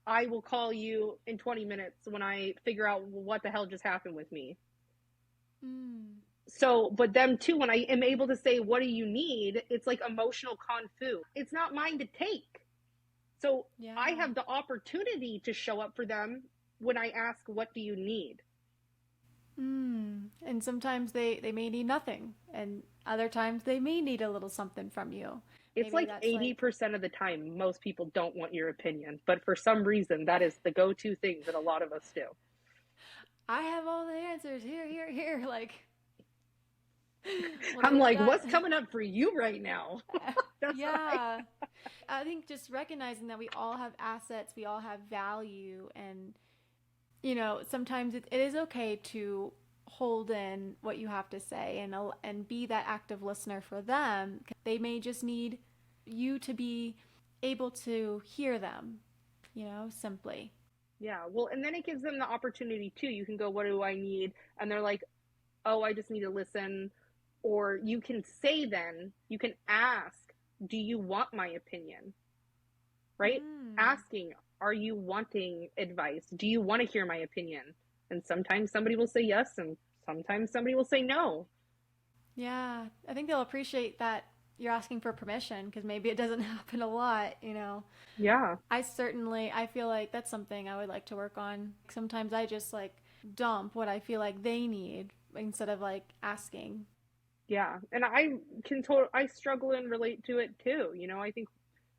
I will call you in 20 minutes when I figure out what the hell just happened with me. Mm. So, but them too, when I am able to say, what do you need? It's like emotional kung fu. It's not mine to take. So I Yeah. have the opportunity to show up for them when I ask, what do you need? Mm. And sometimes they may need nothing, and other times they may need a little something from you. It's Maybe like that's like, 80% of the time, most people don't want your opinion. But for some reason, that is the go to thing that a lot of us do. I have all the answers here, here, here. Like, well, I'm they've like, got. what's coming up for you right now? That's what I. Yeah. I think just recognizing that we all have assets, we all have value, and sometimes it is okay to hold in what you have to say and be that active listener for them. They may just need you to be able to hear them, simply. Yeah. Well, and then it gives them the opportunity too. You can go, what do I need? And they're like, oh, I just need to listen. Or you can say, then, you can ask, do you want my opinion? Right? Mm. Asking, are you wanting advice? Do you want to hear my opinion? And sometimes somebody will say yes, and sometimes somebody will say no. Yeah, I think they'll appreciate that, you're asking for permission because maybe it doesn't happen a lot, you know. Yeah. I feel like that's something I would like to work on. Sometimes I just like dump what I feel like they need instead of like asking. Yeah. And I struggle and relate to it too. You know, I think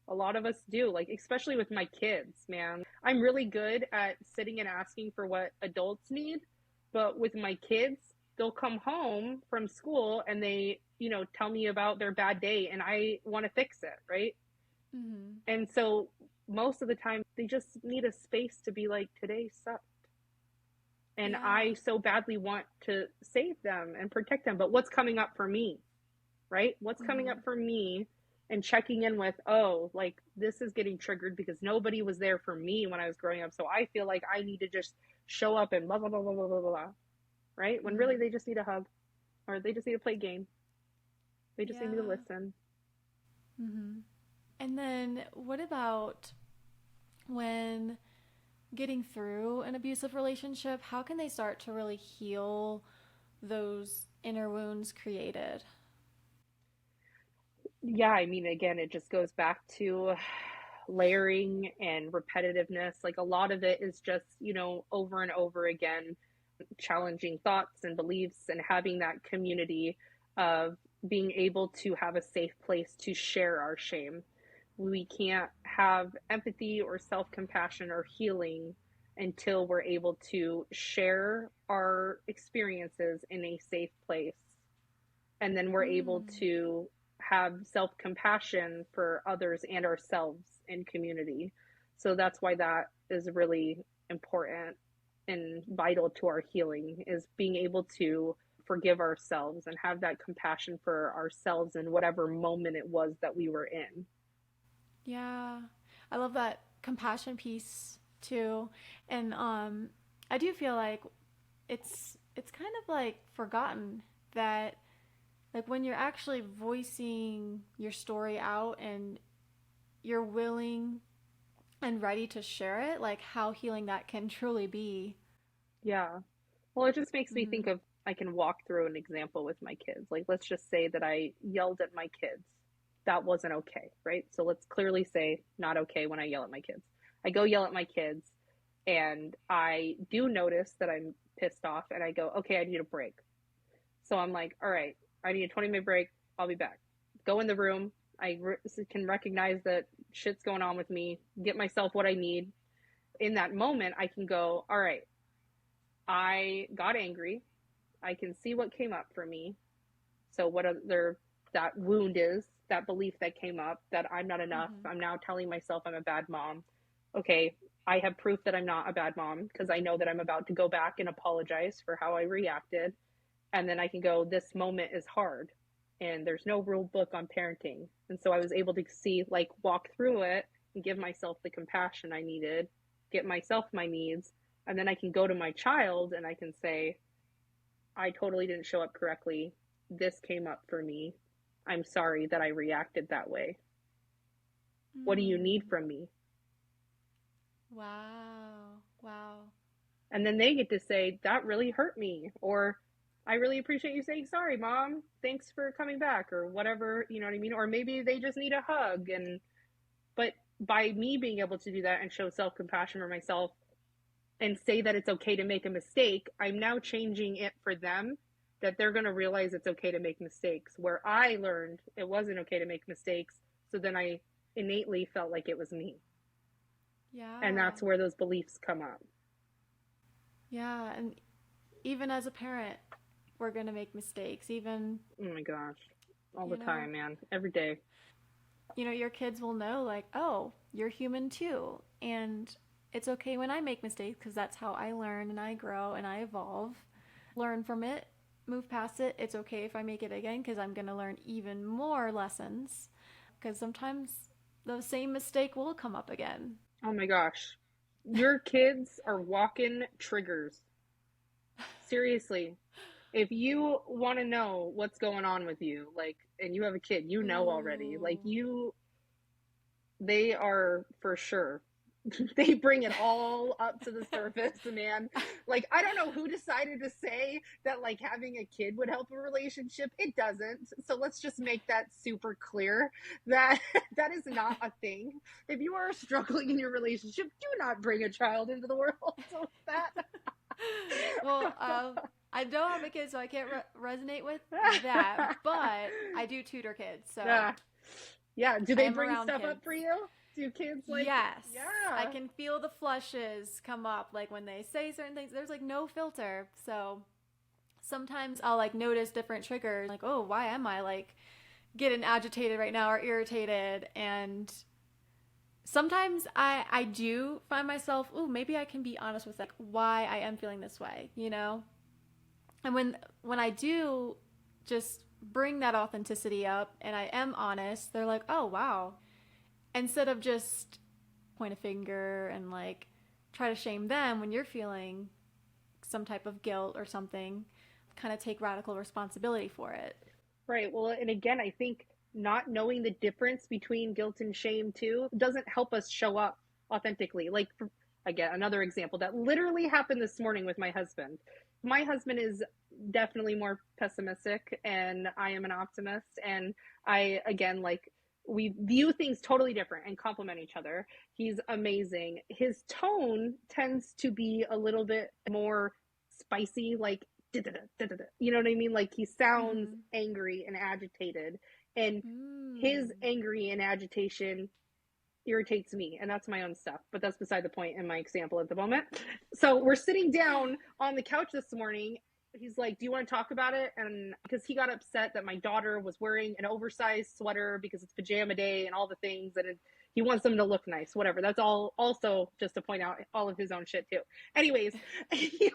a lot of us do, like, especially with my kids, man. I'm really good at sitting and asking for what adults need. But with my kids, they'll come home from school and they, tell me about their bad day and I want to fix it, right? Mm-hmm. And so most of the time, they just need a space to be like, today sucked. And Yeah. I so badly want to save them and protect them. But what's coming up for me, right? What's coming Mm-hmm. up for me and checking in with, oh, like this is getting triggered because nobody was there for me when I was growing up. So I feel like I need to just show up and blah, blah, blah, blah, blah, blah, blah, right? When really Mm-hmm. they just need a hug or they just need to play a game. They just need me to Yeah. listen. Mm-hmm. And then what about when getting through an abusive relationship? How can they start to really heal those inner wounds created? Yeah, I mean, again, it just goes back to layering and repetitiveness. Like a lot of it is just, over and over again, challenging thoughts and beliefs and having that community of being able to have a safe place to share our shame. We can't have empathy or self compassion or healing until we're able to share our experiences in a safe place. And then we're able Mm. to have self compassion for others and ourselves in community. So that's why that is really important and vital to our healing, is being able to forgive ourselves and have that compassion for ourselves in whatever moment it was that we were in. Yeah. I love that compassion piece too. And I do feel like it's kind of like forgotten that like when you're actually voicing your story out and you're willing and ready to share it, like how healing that can truly be. Yeah. Well, it just makes me think Mm-hmm. of, I can walk through an example with my kids. Like, let's just say that I yelled at my kids. That wasn't okay, right? So let's clearly say not okay when I yell at my kids. I go yell at my kids and I do notice that I'm pissed off and I go, okay, I need a break. So I'm like, all right, I need a 20-minute break. I'll be back. Go in the room. Can recognize that shit's going on with me, get myself what I need. In that moment, I can go, all right, I got angry. I can see what came up for me. So what other that wound is, that belief that came up that I'm not enough. Mm-hmm. I'm now telling myself I'm a bad mom. Okay, I have proof that I'm not a bad mom because I know that I'm about to go back and apologize for how I reacted. And then I can go, this moment is hard and there's no rule book on parenting. And so I was able to see, like, walk through it and give myself the compassion I needed, get myself my needs. And then I can go to my child and I can say, I totally didn't show up correctly. This came up for me. I'm sorry that I reacted that way. What do you need Mm. from me? Wow. Wow. And then they get to say, that really hurt me. Or, I really appreciate you saying sorry, mom. Thanks for coming back, or whatever, you know what I mean? Or maybe they just need a hug. But by me being able to do that and show self compassion for myself and say that it's okay to make a mistake, I'm now changing it for them, that they're going to realize it's okay to make mistakes. Where I learned it wasn't okay to make mistakes. So then I innately felt like it was me. And Yeah. that's where those beliefs come up. Yeah. And even as a parent, we're going to make mistakes. Even, Oh my gosh. All the you know, time, man. Every day. your kids will know, like, oh, you're human too. And it's okay when I make mistakes because that's how I learn and I grow and I evolve. Learn from it, move past it. It's okay if I make it again because I'm going to learn even more lessons. Because sometimes the same mistake will come up again. Oh my gosh. Your kids are walking triggers. Seriously. If you want to know what's going on with you, like, and you have a kid, you know already. Like, Ooh. they are for sure. They bring it all up to the surface, man. Like, I don't know who decided to say that like having a kid would help a relationship. It doesn't. So let's just make that super clear that that is not a thing. If you are struggling in your relationship, do not bring a child into the world. So that Well, I don't have a kid, so I can't resonate with that. But I do tutor kids, so yeah. Yeah, do I they am bring around stuff up kids. for you? Do kids like, Yes, I yeah. can feel the flushes come up, like when they say certain things. There's like no filter, so sometimes I'll like notice different triggers, like, oh, why am I like getting agitated right now or irritated? And sometimes I do find myself, oh, maybe I can be honest with like why I am feeling this way, you know? And when I do just bring that authenticity up and I am honest, they're like, "Oh, wow." Instead of just point a finger and like try to shame them when you're feeling some type of guilt or something, kind of take radical responsibility for it. Right. Well, and again, I think not knowing the difference between guilt and shame too doesn't help us show up authentically. Like, again, another example that literally happened this morning with my husband. My husband is definitely more pessimistic, and I am an optimist. And I, again, like, we view things totally different and complement each other. He's amazing. His tone tends to be a little bit more spicy, like you know what I mean? Like he sounds Mm-hmm. angry and agitated, and his Mm. angry and agitation irritates me, and that's my own stuff. But that's beside the point in my example at the moment. So we're sitting down on the couch this morning. He's like, "Do you want to talk about it?" And because he got upset that my daughter was wearing an oversized sweater because it's pajama day and all the things, and he wants them to look nice, whatever. That's all. Also, just to point out all of his own shit too. Anyways,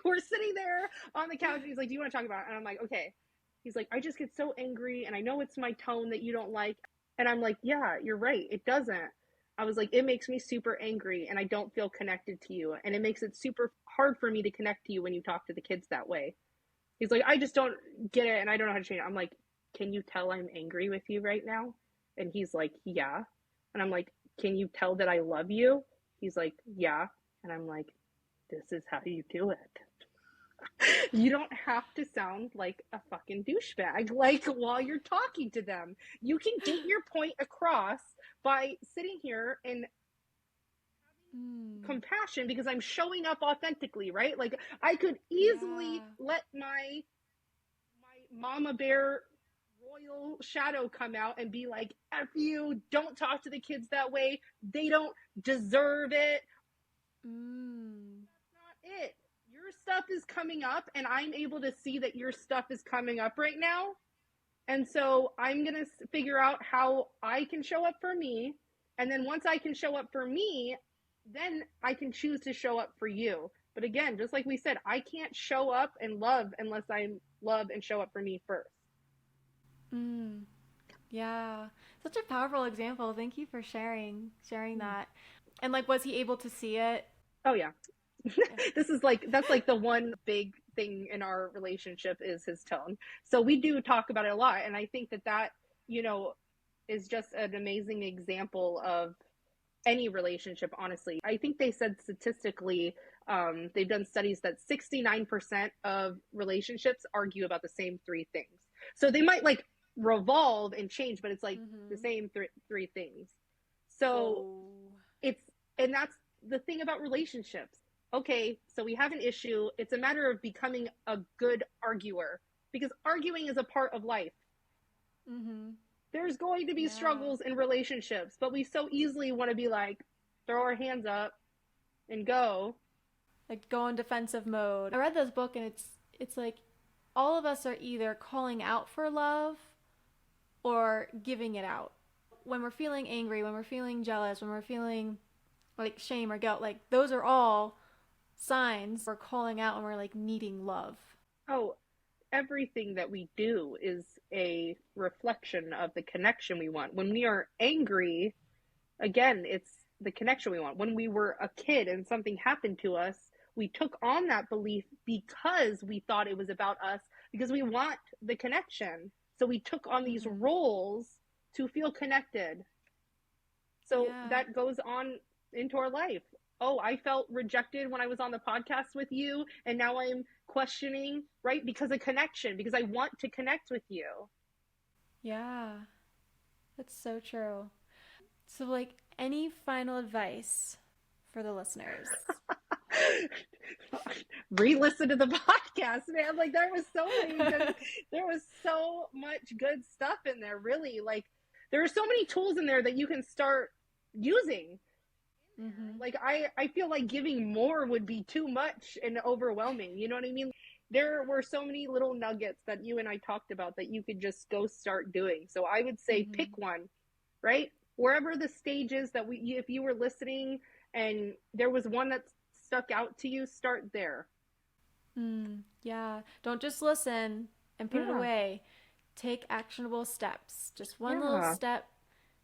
we're sitting there on the couch, and he's like, "Do you want to talk about it?" And I'm like, "Okay." He's like, "I just get so angry, and I know it's my tone that you don't like." And I'm like, "Yeah, you're right. It doesn't." I was like, it makes me super angry and I don't feel connected to you. And it makes it super hard for me to connect to you when you talk to the kids that way. He's like, I just don't get it and I don't know how to change it. I'm like, can you tell I'm angry with you right now? And he's like, yeah. And I'm like, can you tell that I love you? He's like, yeah. And I'm like, this is how you do it. You don't have to sound like a fucking douchebag like while you're talking to them. You can get your point across by sitting here and Mm. compassion because I'm showing up authentically, right? Like I could easily Yeah. let my mama bear royal shadow come out and be like, F you, don't talk to the kids that way. They don't deserve it. Mm. That's not it. Your stuff is coming up and I'm able to see that your stuff is coming up right now. And so I'm going to figure out how I can show up for me. And then once I can show up for me, then I can choose to show up for you. But again, just like we said, I can't show up and love unless I love and show up for me first. Mm. Yeah. Such a powerful example. Thank you for sharing that. And like, was he able to see it? Oh, yeah. Yeah. This is like, that's like the one big thing in our relationship is his tone. So we do talk about it a lot. And I think that you know, is just an amazing example of any relationship, honestly. I think they said statistically, they've done studies that 69% of relationships argue about the same three things. So they might like revolve and change, but it's like the Mm-hmm. same three things. So Oh. it's, and that's the thing about relationships. Okay, so we have an issue. It's a matter of becoming a good arguer because arguing is a part of life. Mm-hmm. There's going to be Yeah. struggles in relationships, but we so easily want to be like, throw our hands up and go. Like go in defensive mode. I read this book and it's like all of us are either calling out for love or giving it out. When we're feeling angry, when we're feeling jealous, when we're feeling like shame or guilt, like those are all signs we're calling out and we're like needing love. Oh, everything that we do is a reflection of the connection we want. When we are angry, again, it's the connection we want. When we were a kid and something happened to us, we took on that belief because we thought it was about us, because we want the connection. So we took on these Mm-hmm. roles to feel connected. So Yeah. that goes on. into our life. Oh, I felt rejected when I was on the podcast with you, and now I'm questioning, right? Because of connection, because I want to connect with you. Yeah, that's so true. So, like, any final advice for the listeners? Re-listen to the podcast, man. Like there was so much good stuff in there, really. Like there are so many tools in there that you can start using. Mm-hmm. Like I feel like giving more would be too much and overwhelming. You know what I mean? There were so many little nuggets that you and I talked about that you could just go start doing. So I would say Mm-hmm. pick one, right? Wherever the stage is that if you were listening and there was one that stuck out to you, start there. Yeah. Don't just listen and put it Yeah. away. Take actionable steps. Just one little Yeah. step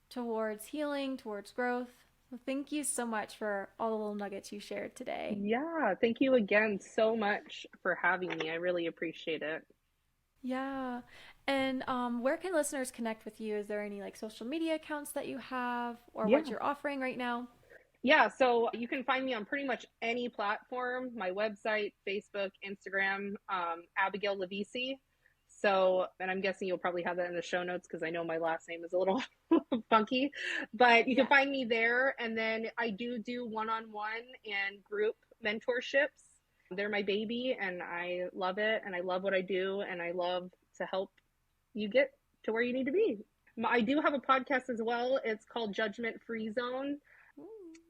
towards healing, towards growth. Well, thank you so much for all the little nuggets you shared today. Yeah. Thank you again so much for having me. I really appreciate it. Yeah. And where can listeners connect with you? Is there any like social media accounts that you have or what Yeah. you're offering right now? Yeah. So you can find me on pretty much any platform, my website, Facebook, Instagram, Abigail Luvisi. So, and I'm guessing you'll probably have that in the show notes because I know my last name is a little funky, but you can Yeah. find me there. And then I do one-on-one and group mentorships. They're my baby and I love it and I love what I do and I love to help you get to where you need to be. I do have a podcast as well. It's called Judgment Free Zone.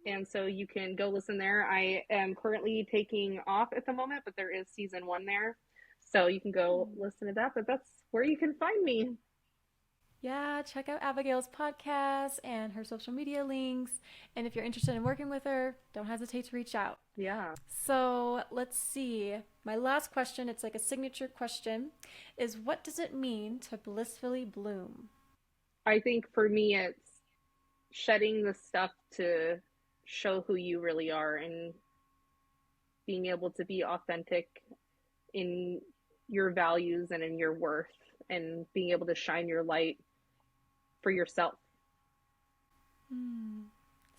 And so you can go listen there. I am currently taking off at the moment, but there is season one there. So you can go listen to that. But that's where you can find me. Yeah, check out Abigail's podcast and her social media links. And if you're interested in working with her, don't hesitate to reach out. Yeah. So let's see. My last question, it's like a signature question, is what does it mean to blissfully bloom? I think for me, it's shedding the stuff to show who you really are and being able to be authentic in your values and in your worth and being able to shine your light for yourself.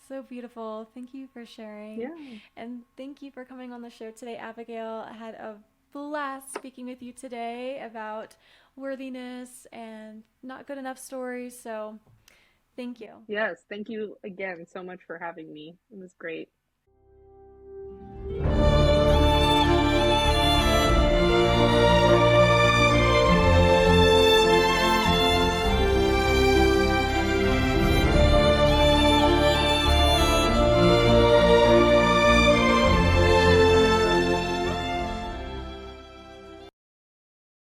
So beautiful. Thank you for sharing. Yeah. And thank you for coming on the show today, Abigail. I had a blast speaking with you today about worthiness and not good enough stories. So thank you. Yes. Thank you again so much for having me. It was great.